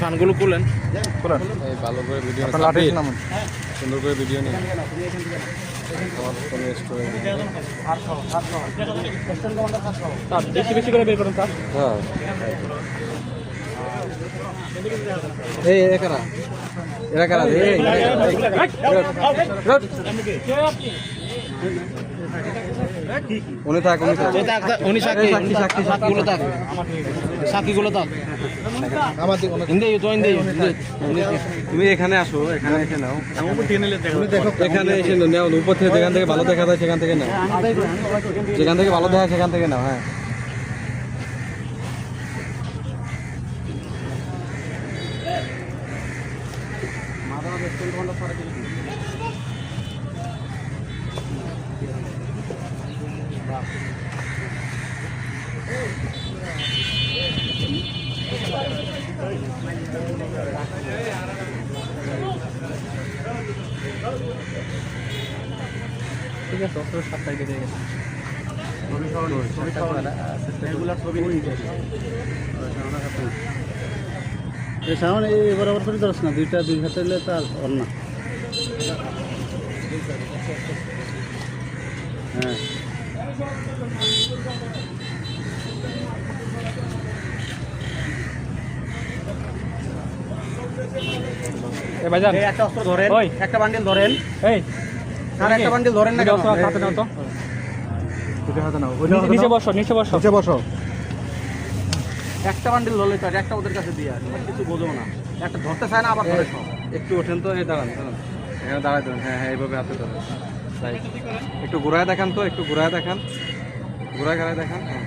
ফানগুলো খুলেন এই ভালো করে ভিডিও সুন্দর করে ভিডিও নিন আমার কোনো স্টোরি বেশি বেশি করে বের করুন স্যার। হ্যাঁ এই এরা কারা উনি থাক উনি সাক্ষীগুলো থাক তুমি এখানে আসো, এখানে এসে নাও, এখানে এসে নাও, উপর থেকে যেখান থেকে ভালো দেখা যায় সেখান থেকে নাও, যেখান থেকে ভালো দেখা সেখান থেকে নাও। হ্যাঁ ঠিক আছে, 7 তারিখে দিয়ে গেছে। সামনে এই বরাবর করে ধরছ না, দুই হাতে এলে তার অন্য না। হ্যাঁ ভাইজান একটা অস্ত্র ধরেন, ওই একটা বান্ডিল ধরেন, এই আর একটা বান্ডিল ধরেন না, হাতে নাও তো, হাতে নাও, নিচে বসো, নিচে বসো, নিচে বসো। একটা বান্ডিল ধরলে তো একটা ওদের কাছে দিয়ে কিছু বোঝো না, একটা ধরতে চায় না আবার ধরে সব। একটু ওঠেন তো, এই দাঁড়ান এখানে দাঁড়ায় দেন। হ্যাঁ হ্যাঁ এইভাবে হাতে ধরেন, একটু ঘুরায় দেখান তো, একটু ঘুরায় দেখান, ঘুরায় ঘুরায় দেখান। হ্যাঁ